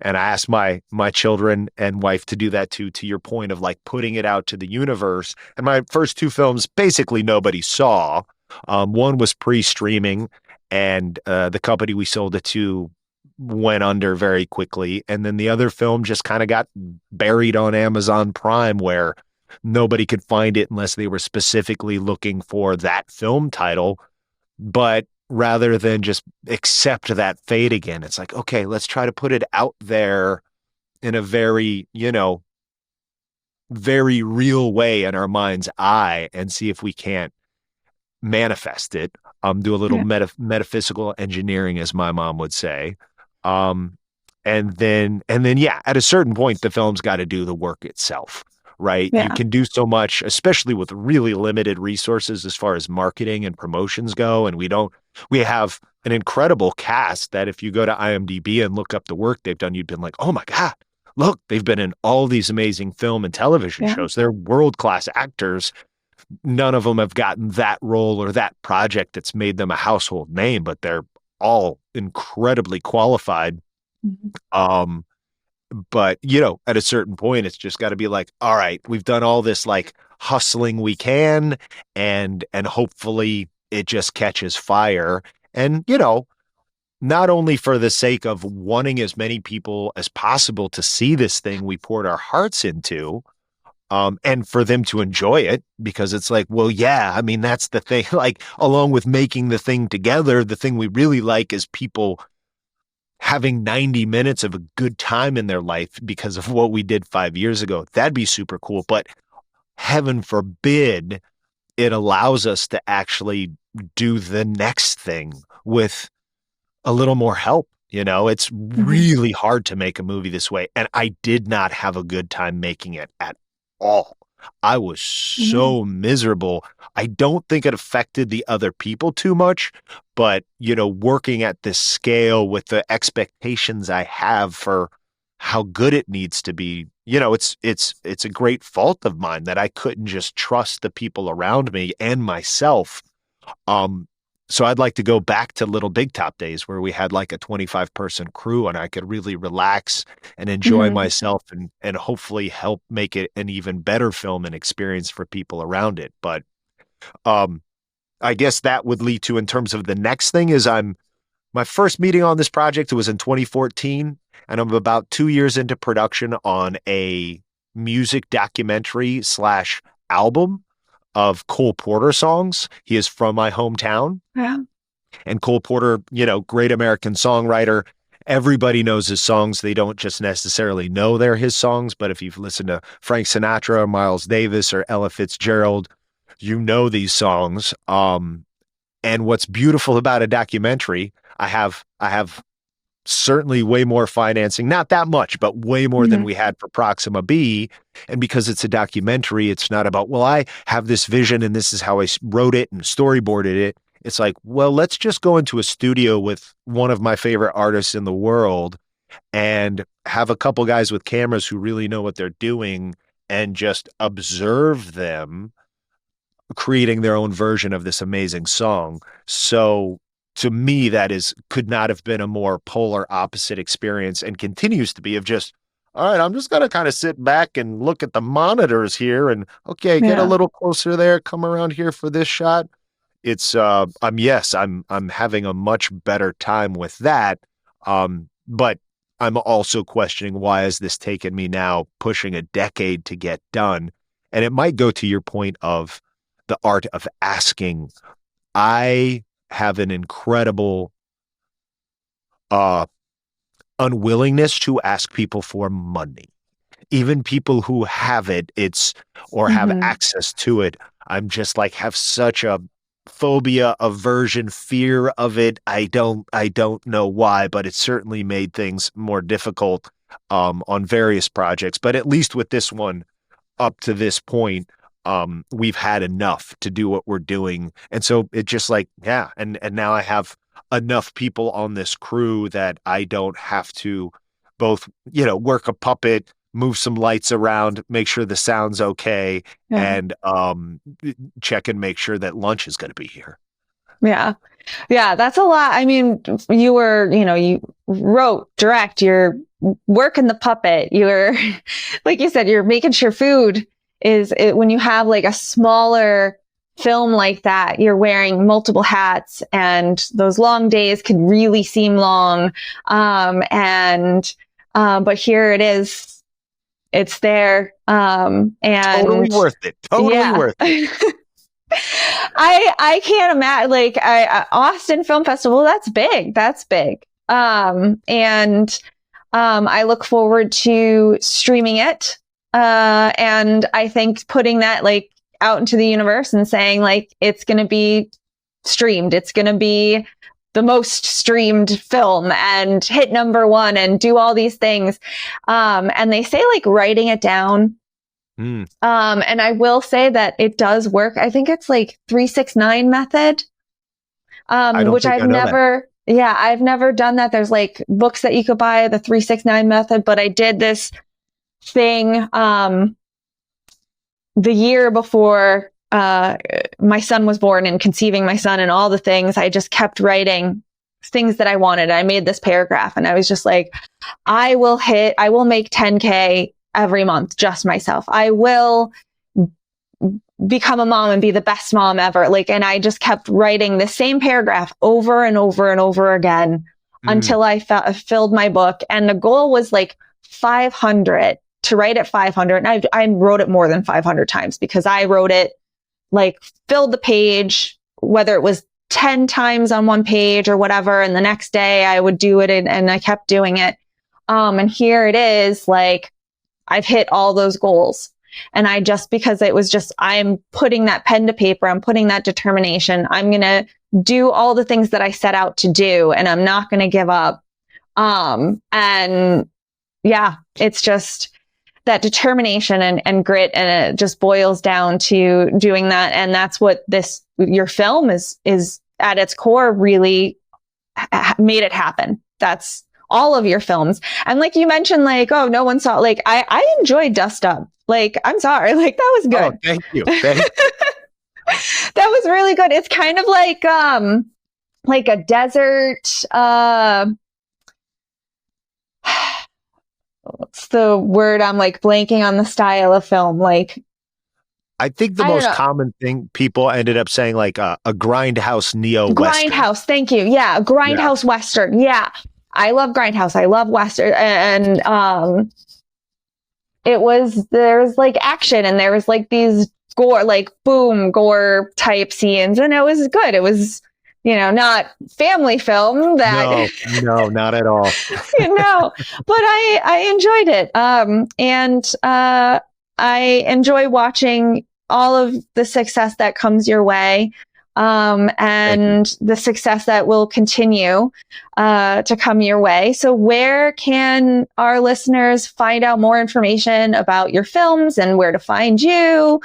And I asked my children and wife to do that too, to your point of like putting it out to the universe. And my first 2 films, basically nobody saw. One was pre-streaming and the company we sold it to went under very quickly. And then the other film just kind of got buried on Amazon Prime where nobody could find it unless they were specifically looking for that film title. But rather than just accept that fate again, it's like, okay, let's try to put it out there in a very, very real way in our mind's eye and see if we can't manifest it. Do a little metaphysical engineering, as my mom would say. And then, at a certain point, the film's got to do the work itself. Right. Yeah. You can do so much, especially with really limited resources as far as marketing and promotions go. And we have an incredible cast that if you go to IMDb and look up the work they've done, you've been like, oh my God, look, they've been in all these amazing film and television shows. They're world-class actors. None of them have gotten that role or that project that's made them a household name, but they're all incredibly qualified. But, at a certain point, it's just got to be like, all right, we've done all this like hustling we can, and hopefully it just catches fire. And, not only for the sake of wanting as many people as possible to see this thing we poured our hearts into, and for them to enjoy it, because it's like, well, yeah, I mean, that's the thing. Like, along with making the thing together, the thing we really like is people having 90 minutes of a good time in their life because of what we did 5 years ago. That'd be super cool. But heaven forbid it allows us to actually do the next thing with a little more help. It's really hard to make a movie this way. And I did not have a good time making it at all. I was so miserable. I don't think it affected the other people too much, but working at this scale with the expectations I have for how good it needs to be, it's a great fault of mine that I couldn't just trust the people around me and myself. So I'd like to go back to Little Big Top days where we had like a 25-person crew and I could really relax and enjoy myself and hopefully help make it an even better film and experience for people around it. But I guess that would lead to, in terms of the next thing, is my first meeting on this project was in 2014, and I'm about 2 years into production on a music documentary / album of Cole Porter songs. He is from my hometown. Yeah. And Cole Porter, great American songwriter. Everybody knows his songs. They don't just necessarily know they're his songs, but if you've listened to Frank Sinatra or Miles Davis or Ella Fitzgerald, you know these songs. And what's beautiful about a documentary, I have certainly way more financing, not that much, but way more than we had for Proxima B. And because it's a documentary, it's not about, well, I have this vision and this is how I wrote it and storyboarded it. It's like, well, let's just go into a studio with one of my favorite artists in the world and have a couple guys with cameras who really know what they're doing and just observe them creating their own version of this amazing song. So to me, that could not have been a more polar opposite experience, and continues to be, of just, all right, I'm just going to kind of sit back and look at the monitors here and, okay, get a little closer there, come around here for this shot. It's, I'm having a much better time with that. But I'm also questioning, why has this taken me now pushing a decade to get done? And it might go to your point of the art of asking. I have an incredible unwillingness to ask people for money. Even people who have it, or have access to it, I'm just like, have such a phobia, aversion, fear of it. I don't know why, but it certainly made things more difficult on various projects. But at least with this one, up to this point, we've had enough to do what we're doing. And so it just like, yeah. And now I have enough people on this crew that I don't have to both, work a puppet, move some lights around, make sure the sound's okay, and check and make sure that lunch is going to be here. Yeah. Yeah. That's a lot. I mean, you wrote, direct, you're working the puppet. You're, like you said, you're making sure food when you have like a smaller film like that, you're wearing multiple hats, and those long days can really seem long. But here it is, it's there. And totally worth it. Worth it. I can't imagine, like, Austin Film Festival, that's big. And I look forward to streaming it. And I think putting that like out into the universe and saying like, it's going to be streamed. It's going to be the most streamed film and hit #1 and do all these things. And they say like writing it down. And I will say that it does work. I think it's like 3-6-9 method, which I've never done that. There's like books that you could buy, the 3-6-9 method, but I did this thing the year before my son was born, and conceiving my son and all the things. I just kept writing things that I wanted. I made this paragraph and I was just like, I will make 10K every month, just myself. I will become a mom and be the best mom ever. Like, and I just kept writing the same paragraph over and over and over again until I filled my book. And the goal was like 500 to write it 500, and I wrote it more than 500 times because I wrote it, like, filled the page, whether it was 10 times on one page or whatever. And the next day I would do it, and I kept doing it. And here it is, like, I've hit all those goals. And because it was just, I'm putting that pen to paper, I'm putting that determination, I'm going to do all the things that I set out to do, and I'm not going to give up. And yeah, it's just that determination and grit, and it just boils down to doing that. And that's what your film is at its core really made it happen. That's all of your films. And like you mentioned, like, oh, no one saw, like, I enjoyed Dust Up. Like, I'm sorry, like, that was good. Oh, thank you. Thank you. That was really good. It's kind of like a desert, what's the word? I'm like blanking on the style of film. Like, I think the most common thing people ended up saying, like a grindhouse neo-western. Grindhouse, thank you. Yeah, grindhouse western. Yeah, I love grindhouse. I love western, and there was like action, and there was like these gore, like boom gore type scenes, and it was good. It was, not family film that. No, not at all. But I enjoyed it. And I enjoy watching all of the success that comes your way, and the success that will continue to come your way. So where can our listeners find out more information about your films and where to find you?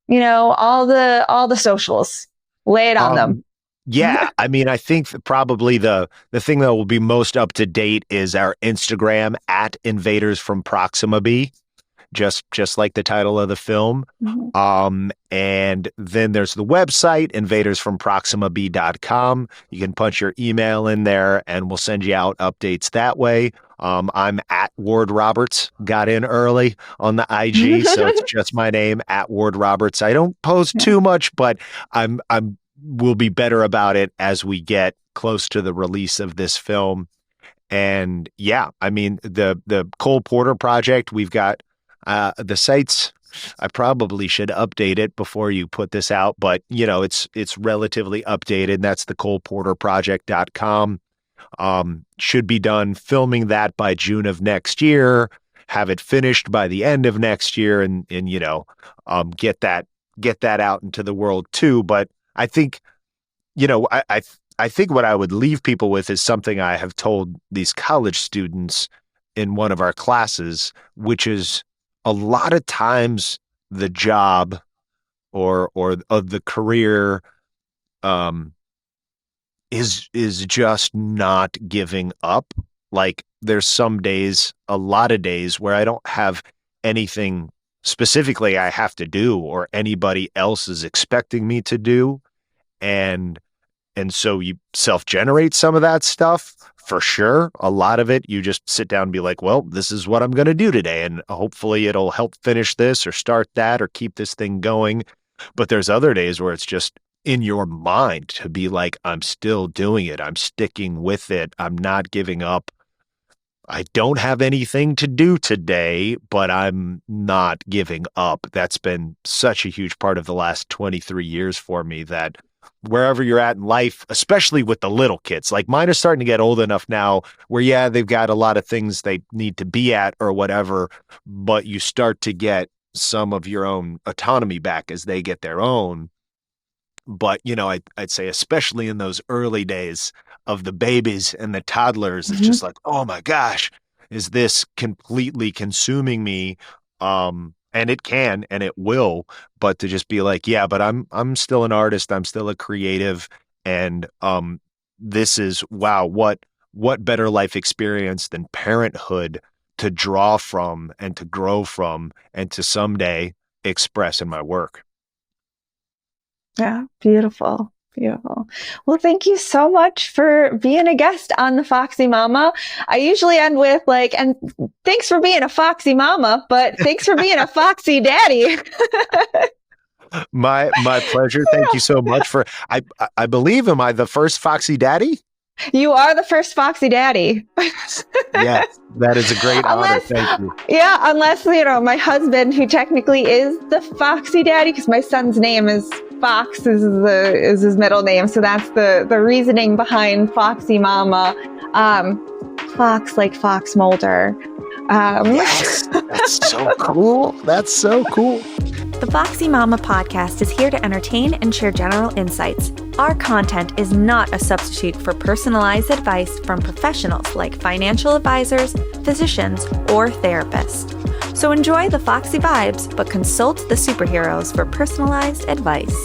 All the socials. Lay it on them. Yeah, I mean, I think probably the thing that will be most up to date is our Instagram at Invaders from Proxima B, just like the title of the film. Mm-hmm. And then there's the website, invadersfromproximab.com. You can punch your email in there, and we'll send you out updates that way. I'm at Ward Roberts, got in early on the IG, so it's just my name, at Ward Roberts. I don't post too much, but we'll be better about it as we get close to the release of this film. And yeah, I mean, the Cole Porter project, we've got the sites. I probably should update it before you put this out, but it's relatively updated. That's the coleporterproject.com. Should be done filming that by June of next year, have it finished by the end of next year, and get that out into the world too. But I think, I think what I would leave people with is something I have told these college students in one of our classes, which is a lot of times the job or of the career is just not giving up. Like, there's a lot of days where I don't have anything specifically I have to do or anybody else is expecting me to do. And so you self-generate some of that stuff, for sure. A lot of it, you just sit down and be like, well, this is what I'm going to do today. And hopefully it'll help finish this or start that or keep this thing going. But there's other days where it's just in your mind to be like, I'm still doing it. I'm sticking with it. I'm not giving up. I don't have anything to do today, but I'm not giving up. That's been such a huge part of the last 23 years for me, that wherever you're at in life, especially with the little kids, like mine are starting to get old enough now where, they've got a lot of things they need to be at or whatever, but you start to get some of your own autonomy back as they get their own. But, I'd say especially in those early days of the babies and the toddlers, it's just like, oh my gosh, is this completely consuming me? And it can, and it will, but to just be like, yeah, but I'm still an artist. I'm still a creative. And this is, wow, what better life experience than parenthood to draw from and to grow from and to someday express in my work. Yeah, beautiful. Beautiful. Well, thank you so much for being a guest on the Foxy Mama. I usually end with and thanks for being a Foxy Mama, but thanks for being a Foxy Daddy. My pleasure. Thank you so much I believe, am I the first Foxy Daddy? You are the first Foxy Daddy. Yes, that is a great honor. Thank you. Yeah, unless, my husband, who technically is the Foxy Daddy, because my son's name is Fox, is his middle name. So that's the reasoning behind Foxy Mama. Fox, like Fox Mulder. Yes, that's so cool. That's so cool. The Foxy Mama podcast is here to entertain and share general insights. Our content is not a substitute for personalized advice from professionals like financial advisors, physicians, or therapists. So enjoy the Foxy vibes, but consult the superheroes for personalized advice.